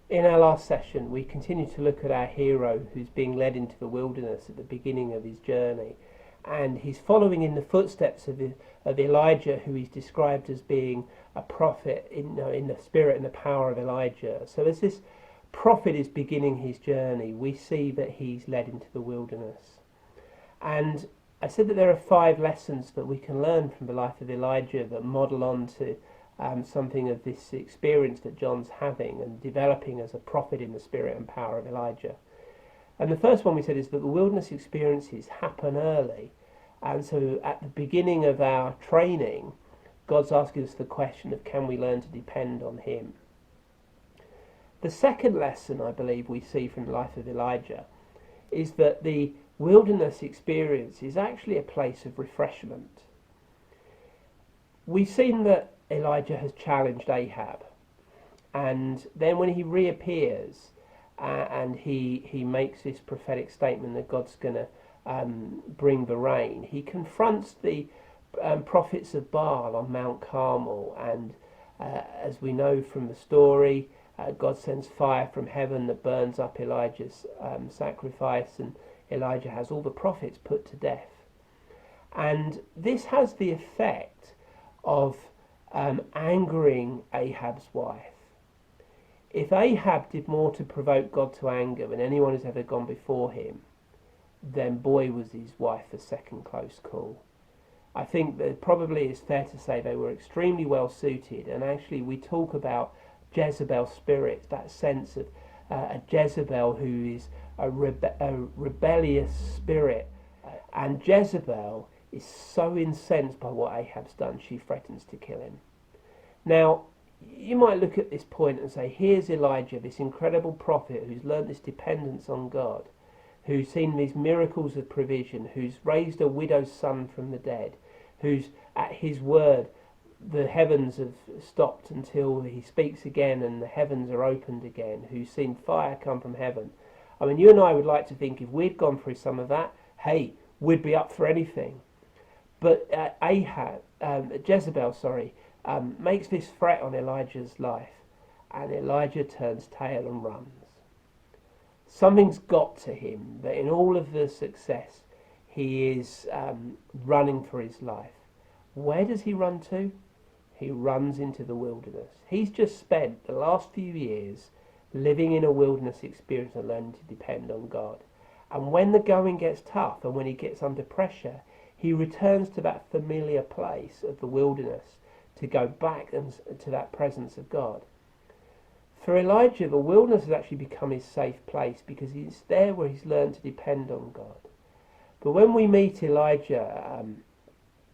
In our last session, we continue to look at our hero who's being led into the wilderness at the beginning of his journey. And he's following in the footsteps of Elijah, who is described as being a prophet in the spirit and the power of Elijah. So as this prophet is beginning his journey, we see that he's led into the wilderness. And I said that there are 5 lessons that we can learn from the life of Elijah that model on to something of this experience that John's having and developing as a prophet in the spirit and power of Elijah. And the first one we said is that the wilderness experiences happen early. And so at the beginning of our training, God's asking us the question of, can we learn to depend on him? The second lesson I believe we see from the life of Elijah is that the wilderness experience is actually a place of refreshment. We've seen that Elijah has challenged Ahab, and then when he reappears and he makes this prophetic statement that God's going to bring the rain, he confronts the prophets of Baal on Mount Carmel, and as we know from the story, God sends fire from heaven that burns up Elijah's sacrifice, and Elijah has all the prophets put to death. And this has the effect of angering Ahab's wife. If Ahab did more to provoke God to anger than anyone who's ever gone before him, then boy was his wife a second close call. I think that probably it's fair to say they were extremely well suited, and actually we talk about Jezebel spirit, that sense of a Jezebel who is a rebellious spirit, and Jezebel is so incensed by what Ahab's done, she threatens to kill him. Now, you might look at this point and say, here's Elijah, this incredible prophet who's learned this dependence on God, who's seen these miracles of provision, who's raised a widow's son from the dead, who's at his word, the heavens have stopped until he speaks again and the heavens are opened again, who's seen fire come from heaven. I mean, you and I would like to think if we'd gone through some of that, hey, we'd be up for anything. But Jezebel, makes this threat on Elijah's life, and Elijah turns tail and runs. Something's got to him that in all of the success, he is running for his life. Where does he run to? He runs into the wilderness. He's just spent the last few years living in a wilderness experience and learning to depend on God. And when the going gets tough and when he gets under pressure, he returns to that familiar place of the wilderness to go back to that presence of God. For Elijah, the wilderness has actually become his safe place because it's there where he's learned to depend on God. But when we meet Elijah,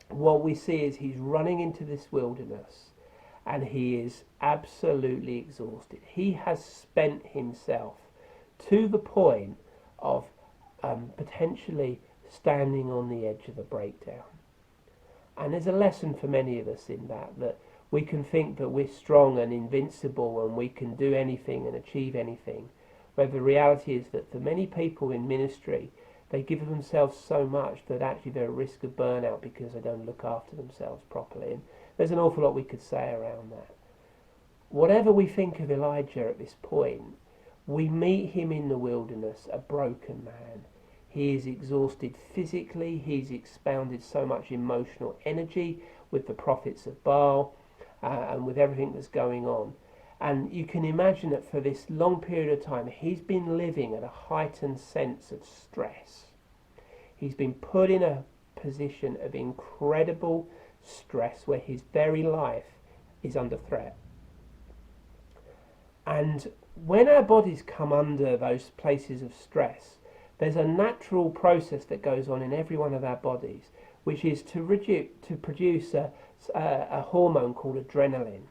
what we see is he's running into this wilderness and he is absolutely exhausted. He has spent himself to the point of potentially standing on the edge of a breakdown. And there's a lesson for many of us in that we can think that we're strong and invincible and we can do anything and achieve anything, where the reality is that for many people in ministry, they give themselves so much that actually they're at risk of burnout because they don't look after themselves properly. And there's an awful lot we could say around that. Whatever we think of Elijah at this point, we meet him in the wilderness, a broken man. He is exhausted physically, he's expounded so much emotional energy with the prophets of Baal and with everything that's going on. And you can imagine that for this long period of time, he's been living at a heightened sense of stress. He's been put in a position of incredible stress where his very life is under threat. And when our bodies come under those places of stress, there's a natural process that goes on in every one of our bodies, which is to produce a hormone called adrenaline.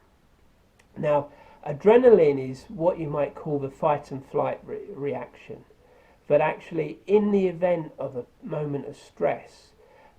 Now, adrenaline is what you might call the fight and flight reaction. But actually, in the event of a moment of stress,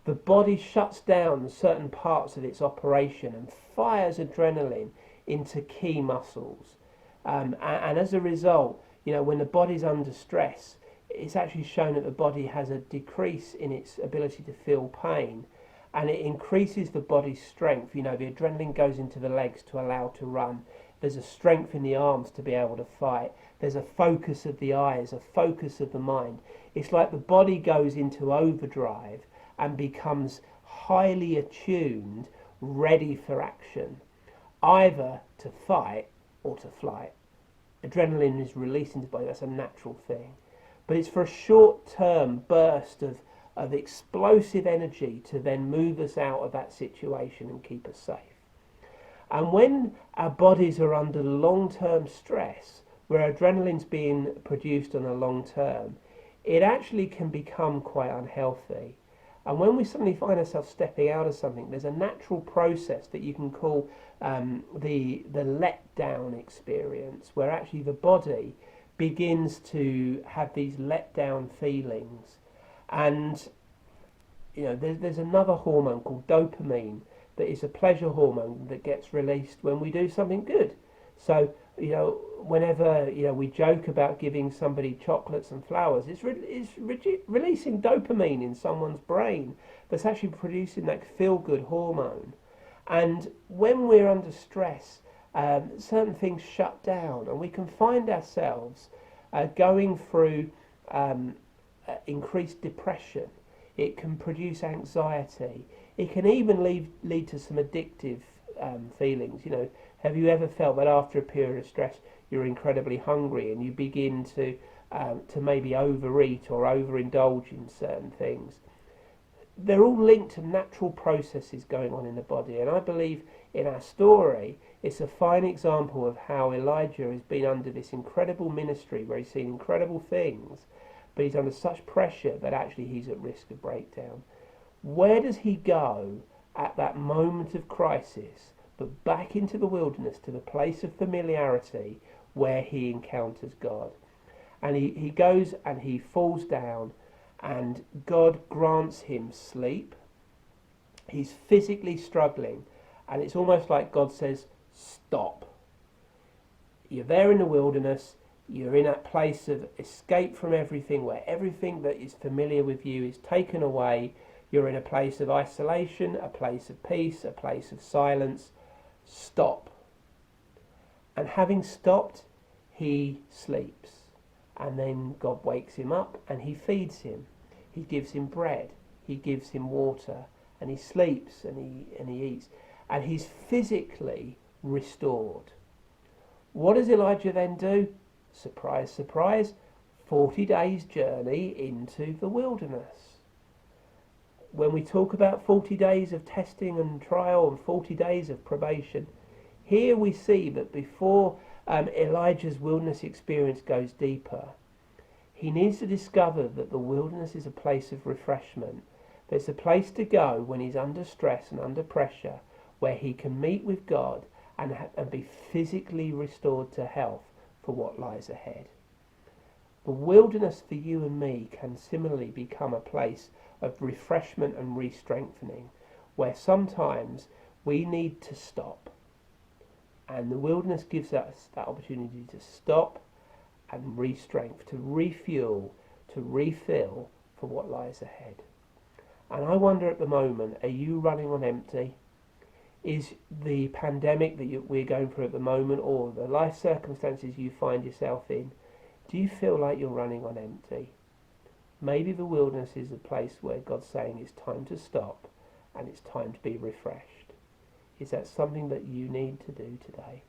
the body shuts down certain parts of its operation and fires adrenaline into key muscles. And as a result, when the body's under stress, it's actually shown that the body has a decrease in its ability to feel pain, and it increases the body's strength. The adrenaline goes into the legs to allow to run. There's a strength in the arms to be able to fight. There's a focus of the eyes, a focus of the mind. It's like the body goes into overdrive and becomes highly attuned, ready for action, either to fight or to flight. Adrenaline is released into the body, that's a natural thing. But it's for a short-term burst of explosive energy to then move us out of that situation and keep us safe. And when our bodies are under long-term stress, where adrenaline's being produced on a long term, it actually can become quite unhealthy. And when we suddenly find ourselves stepping out of something, there's a natural process that you can call the letdown experience, where actually the body begins to have these letdown feelings. And there's another hormone called dopamine that is a pleasure hormone that gets released when we do something good. So whenever we joke about giving somebody chocolates and flowers, it's releasing dopamine in someone's brain that's actually producing that feel-good hormone. And when we're under stress, certain things shut down, and we can find ourselves going through increased depression. It can produce anxiety. It can even lead to some addictive feelings. Have you ever felt that after a period of stress you're incredibly hungry and you begin to maybe overeat or overindulge in certain things? They're all linked to natural processes going on in the body, and I believe in our story it's a fine example of how Elijah has been under this incredible ministry where he's seen incredible things, but he's under such pressure that actually he's at risk of breakdown. Where does he go at that moment of crisis, but back into the wilderness, to the place of familiarity where he encounters God? And he goes and he falls down, and God grants him sleep. He's physically struggling, and it's almost like God says, stop. You're there in the wilderness, you're in that place of escape from everything, where everything that is familiar with you is taken away. You're in a place of isolation, a place of peace, a place of silence. Stop. And having stopped, he sleeps. And then God wakes him up and he feeds him. He gives him bread. He gives him water. And he sleeps and he eats. And he's physically restored. What does Elijah then do? Surprise, surprise, 40 days journey into the wilderness. When we talk about 40 days of testing and trial and 40 days of probation, here we see that before Elijah's wilderness experience goes deeper, he needs to discover that the wilderness is a place of refreshment. There's a place to go when he's under stress and under pressure, where he can meet with God and be physically restored to health for what lies ahead. The wilderness for you and me can similarly become a place of refreshment and re-strengthening, where sometimes we need to stop. And the wilderness gives us that opportunity to stop and re-strength, to refuel, to refill for what lies ahead. And I wonder at the moment, are you running on empty? Is the pandemic that we're going through at the moment, or the life circumstances you find yourself in, do you feel like you're running on empty? Maybe the wilderness is a place where God's saying it's time to stop and it's time to be refreshed. Is that something that you need to do today?